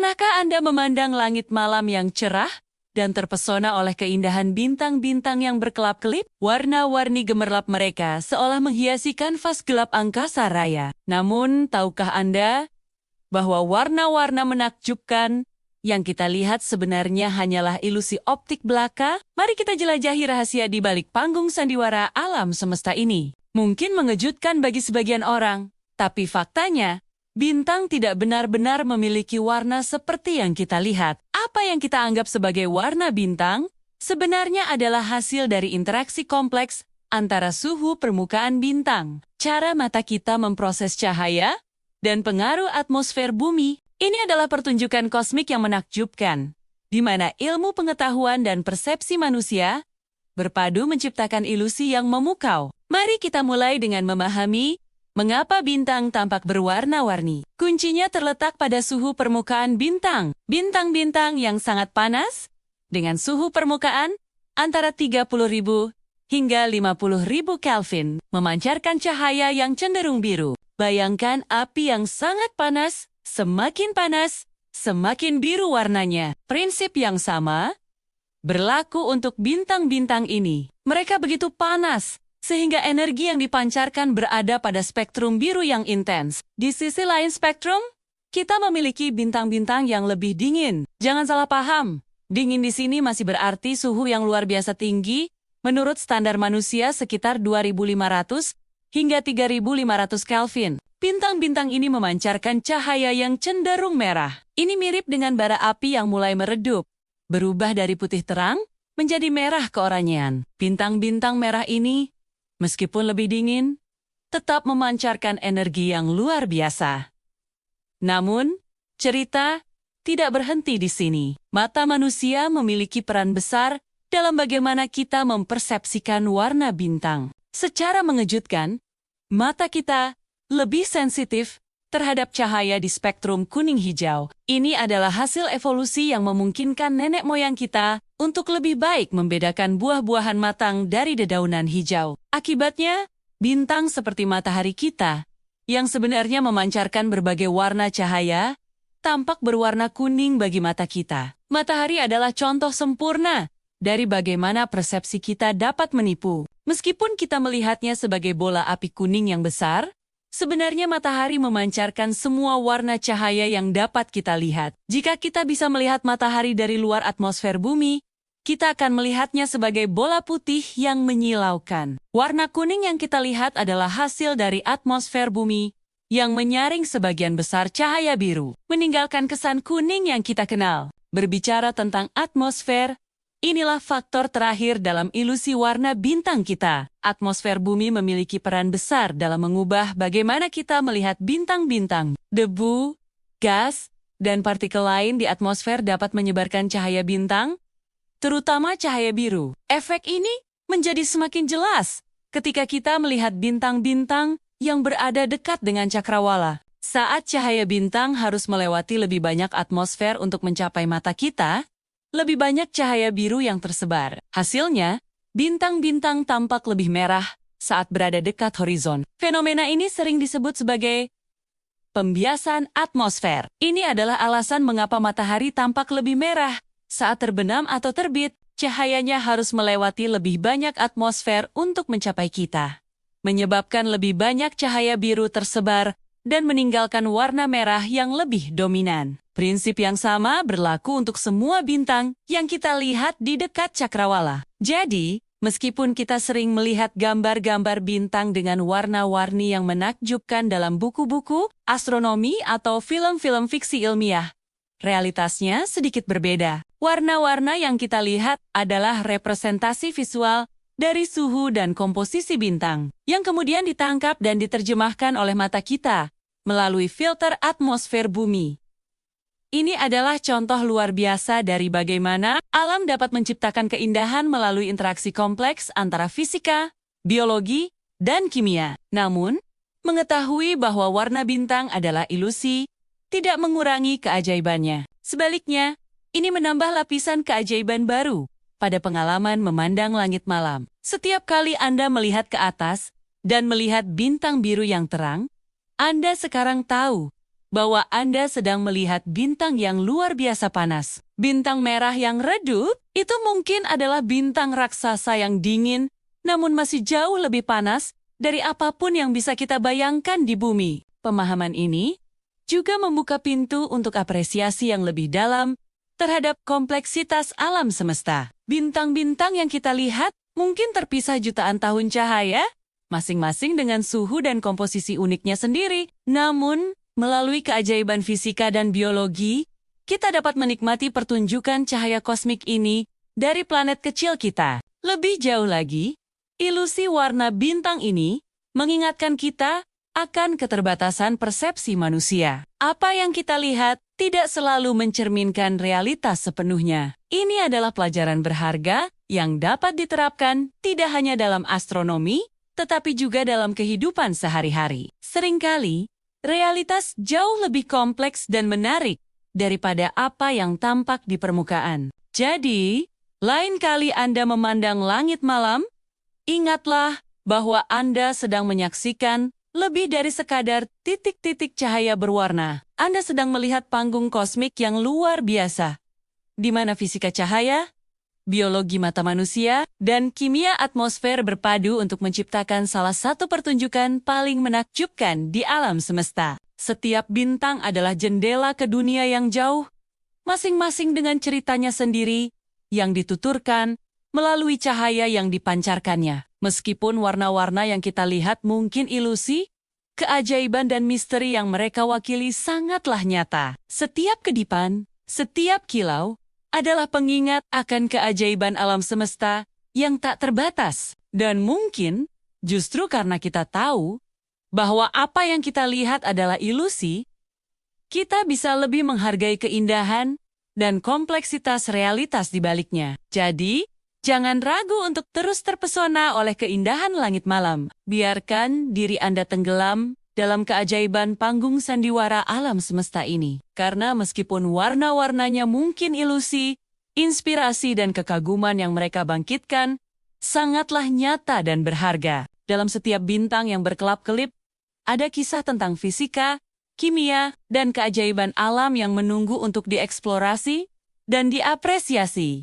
Pernahkah Anda memandang langit malam yang cerah dan terpesona oleh keindahan bintang-bintang yang berkelap-kelip? Warna-warni gemerlap mereka seolah menghiasi kanvas gelap angkasa raya. Namun, tahukah Anda bahwa warna-warna menakjubkan yang kita lihat sebenarnya hanyalah ilusi optik belaka? Mari kita jelajahi rahasia di balik panggung sandiwara alam semesta ini. Mungkin mengejutkan bagi sebagian orang, tapi faktanya, bintang tidak benar-benar memiliki warna seperti yang kita lihat. Apa yang kita anggap sebagai warna bintang sebenarnya adalah hasil dari interaksi kompleks antara suhu permukaan bintang, cara mata kita memproses cahaya, dan pengaruh atmosfer bumi. Ini adalah pertunjukan kosmik yang menakjubkan, di mana ilmu pengetahuan dan persepsi manusia berpadu menciptakan ilusi yang memukau. Mari kita mulai dengan memahami mengapa bintang tampak berwarna-warni. Kuncinya terletak pada suhu permukaan bintang. Bintang-bintang yang sangat panas, dengan suhu permukaan antara 30.000 hingga 50.000 Kelvin, memancarkan cahaya yang cenderung biru. Bayangkan api yang sangat panas, semakin biru warnanya. Prinsip yang sama berlaku untuk bintang-bintang ini. Mereka begitu panas, sehingga energi yang dipancarkan berada pada spektrum biru yang intens. Di sisi lain spektrum, kita memiliki bintang-bintang yang lebih dingin. Jangan salah paham, dingin di sini masih berarti suhu yang luar biasa tinggi, menurut standar manusia sekitar 2.500 hingga 3.500 Kelvin. Bintang-bintang ini memancarkan cahaya yang cenderung merah. Ini mirip dengan bara api yang mulai meredup, berubah dari putih terang menjadi merah keoranyean. Bintang-bintang merah ini, meskipun lebih dingin, tetap memancarkan energi yang luar biasa. Namun, cerita tidak berhenti di sini. Mata manusia memiliki peran besar dalam bagaimana kita mempersepsikan warna bintang. Secara mengejutkan, mata kita lebih sensitif terhadap cahaya di spektrum kuning-hijau. Ini adalah hasil evolusi yang memungkinkan nenek moyang kita untuk lebih baik membedakan buah-buahan matang dari dedaunan hijau. Akibatnya, bintang seperti matahari kita, yang sebenarnya memancarkan berbagai warna cahaya, tampak berwarna kuning bagi mata kita. Matahari adalah contoh sempurna dari bagaimana persepsi kita dapat menipu. Meskipun kita melihatnya sebagai bola api kuning yang besar, sebenarnya matahari memancarkan semua warna cahaya yang dapat kita lihat. Jika kita bisa melihat matahari dari luar atmosfer bumi, kita akan melihatnya sebagai bola putih yang menyilaukan. Warna kuning yang kita lihat adalah hasil dari atmosfer bumi yang menyaring sebagian besar cahaya biru, meninggalkan kesan kuning yang kita kenal. Berbicara tentang atmosfer, inilah faktor terakhir dalam ilusi warna bintang kita. Atmosfer bumi memiliki peran besar dalam mengubah bagaimana kita melihat bintang-bintang. Debu, gas, dan partikel lain di atmosfer dapat menyebarkan cahaya bintang, terutama cahaya biru. Efek ini menjadi semakin jelas ketika kita melihat bintang-bintang yang berada dekat dengan cakrawala. Saat cahaya bintang harus melewati lebih banyak atmosfer untuk mencapai mata kita, lebih banyak cahaya biru yang tersebar. Hasilnya, bintang-bintang tampak lebih merah saat berada dekat horizon. Fenomena ini sering disebut sebagai pembiasan atmosfer. Ini adalah alasan mengapa matahari tampak lebih merah saat terbenam atau terbit. Cahayanya harus melewati lebih banyak atmosfer untuk mencapai kita, menyebabkan lebih banyak cahaya biru tersebar dan meninggalkan warna merah yang lebih dominan. Prinsip yang sama berlaku untuk semua bintang yang kita lihat di dekat cakrawala. Jadi, meskipun kita sering melihat gambar-gambar bintang dengan warna-warni yang menakjubkan dalam buku-buku, astronomi, atau film-film fiksi ilmiah, realitasnya sedikit berbeda. Warna-warna yang kita lihat adalah representasi visual dari suhu dan komposisi bintang, yang kemudian ditangkap dan diterjemahkan oleh mata kita melalui filter atmosfer bumi. Ini adalah contoh luar biasa dari bagaimana alam dapat menciptakan keindahan melalui interaksi kompleks antara fisika, biologi, dan kimia. Namun, mengetahui bahwa warna bintang adalah ilusi tidak mengurangi keajaibannya. Sebaliknya, ini menambah lapisan keajaiban baru pada pengalaman memandang langit malam. Setiap kali Anda melihat ke atas dan melihat bintang biru yang terang, Anda sekarang tahu bahwa Anda sedang melihat bintang yang luar biasa panas. Bintang merah yang redup itu mungkin adalah bintang raksasa yang dingin, namun masih jauh lebih panas dari apapun yang bisa kita bayangkan di bumi. Pemahaman ini juga membuka pintu untuk apresiasi yang lebih dalam terhadap kompleksitas alam semesta. Bintang-bintang yang kita lihat mungkin terpisah jutaan tahun cahaya, masing-masing dengan suhu dan komposisi uniknya sendiri. Namun, melalui keajaiban fisika dan biologi, kita dapat menikmati pertunjukan cahaya kosmik ini dari planet kecil kita. Lebih jauh lagi, ilusi warna bintang ini mengingatkan kita akan keterbatasan persepsi manusia. Apa yang kita lihat tidak selalu mencerminkan realitas sepenuhnya. Ini adalah pelajaran berharga yang dapat diterapkan tidak hanya dalam astronomi, tetapi juga dalam kehidupan sehari-hari. Seringkali, realitas jauh lebih kompleks dan menarik daripada apa yang tampak di permukaan. Jadi, lain kali Anda memandang langit malam, ingatlah bahwa Anda sedang menyaksikan lebih dari sekadar titik-titik cahaya berwarna. Anda sedang melihat panggung kosmik yang luar biasa, di mana fisika cahaya, biologi mata manusia, dan kimia atmosfer berpadu untuk menciptakan salah satu pertunjukan paling menakjubkan di alam semesta. Setiap bintang adalah jendela ke dunia yang jauh, masing-masing dengan ceritanya sendiri yang dituturkan melalui cahaya yang dipancarkannya. Meskipun warna-warna yang kita lihat mungkin ilusi, keajaiban dan misteri yang mereka wakili sangatlah nyata. Setiap kedipan, setiap kilau, adalah pengingat akan keajaiban alam semesta yang tak terbatas. Dan mungkin, justru karena kita tahu bahwa apa yang kita lihat adalah ilusi, kita bisa lebih menghargai keindahan dan kompleksitas realitas di baliknya. Jadi, jangan ragu untuk terus terpesona oleh keindahan langit malam. Biarkan diri Anda tenggelam dalam keajaiban panggung sandiwara alam semesta ini. Karena meskipun warna-warnanya mungkin ilusi, inspirasi dan kekaguman yang mereka bangkitkan sangatlah nyata dan berharga. Dalam setiap bintang yang berkelap-kelip, ada kisah tentang fisika, kimia, dan keajaiban alam yang menunggu untuk dieksplorasi dan diapresiasi.